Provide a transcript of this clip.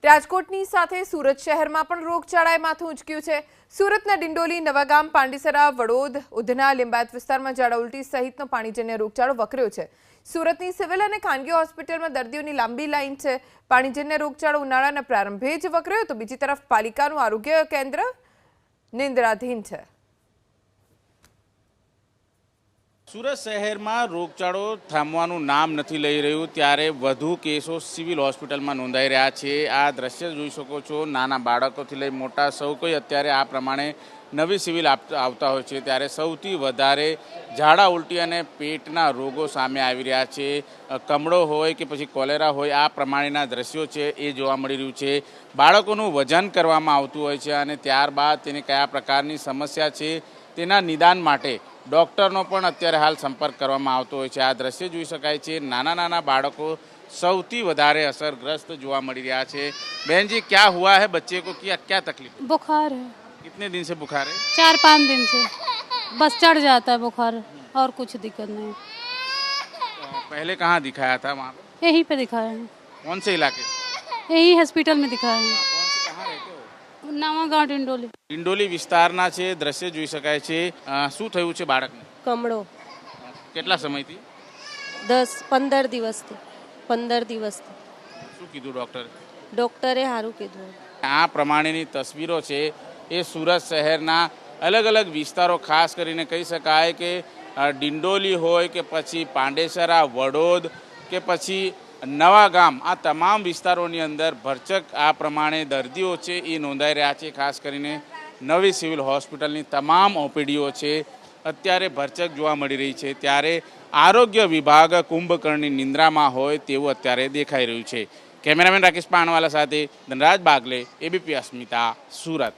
રાજકોટની સાથે સુરત શહેરમાં પણ રોગચાળાએ માથું ઉંચક્યું છે। સુરતના ડિંડોલી, નવાગામ, પાંડેસરા, વડોદ, ઉધના, લિંબાયત વિસ્તારમાં ઝાડા ઉલટી સહિતનો પાણીજન્ય રોગચાળો વકર્યો છે। સુરતની સિવિલ અને ખાનગી હોસ્પિટલમાં દર્દીઓની લાંબી લાઈન છે। પાણીજન્ય રોગચાળો ઉનાળાના પ્રારંભે જ વકર્યો તો બીજી તરફ પાલિકાનું આરોગ્ય કેન્દ્ર નિંદ્રાધીન છે। સુરત શહેરમાં રોગચાળો થામવાનું નામ નથી લઈ રહ્યું, ત્યારે વધુ કેસો સિવિલ હોસ્પિટલમાં નોંધાઈ રહ્યા છે। આ દ્રશ્ય જોઈ શકો છો, નાના બાળકોથી લઈ મોટા સૌ કોઈ અત્યારે આ પ્રમાણે નવી સિવિલ આવતા હોય છે, ત્યારે સૌથી વધારે ઝાડા ઉલટી અને પેટના રોગો સામે આવી રહ્યા છે। કમળો હોય કે પછી કોલેરા હોય, આ પ્રમાણેના દ્રશ્યો છે એ જોવા મળી રહ્યું છે। બાળકોનું વજન કરવામાં આવતું હોય છે અને ત્યારબાદ તેને કયા પ્રકારની સમસ્યા છે તેના નિદાન માટે ડૉક્ટરનો પણ અત્યારે હાલ સંપર્ક કરવામાં આવતો હોય છે। આ દ્રશ્ય જોઈ શકાય છે, નાના નાના બાળકો સૌથી વધારે અસરગ્રસ્ત જોવા મળી રહ્યા છે। बहन जी, क्या हुआ है बच्चे को, क्या तकलीफ? बुखार है। कितने दिन से बुखार है? 4-5 दिन से बस चढ़ जाता है बुखार और कुछ दिक्कत नहीं। पहले कहाँ दिखाया था? वहाँ पे यहीं पे दिखाया है। कौन से इलाके से? यही हॉस्पिटल में दिखाया है। कहाँ रहते हो? नवागांव डिंडोली। ડિંડોલી વિસ્તારના છે દ્રશ્ય જોઈ શકાય છે। શું થયું છે બાળકને? કમળો કેટલા સમયથી? 10-15 દિવસથી 15 દિવસથી શું કીધું ડૉક્ટરે? ડૉક્ટરે સારું કીધું। આ પ્રમાણેની તસવીરો છે એ સુરત શહેરના અલગ અલગ વિસ્તારો, ખાસ કરીને કહી શકાય કે ડિંડોલી હોય કે પછી પાંડેસરા, વડોદ કે પછી નવાગામ, આ તમામ વિસ્તારોની અંદર ભરચક આ પ્રમાણે દર્દીઓ છે એ નોંધાઈ રહ્યા છે। ખાસ કરીને નવી સિવિલ હોસ્પિટલની તમામ ઓપીડીઓ છે અત્યારે ભરચક જોવા મળી રહી છે, ત્યારે આરોગ્ય વિભાગ કુંભકર્ણની નિંદ્રામાં હોય તેવું અત્યારે દેખાઈ રહ્યું છે। કેમેરામેન રાકેશ પાણવાલા સાથે ધનરાજ બાગલે, એબીપી અસ્મિતા, સુરત।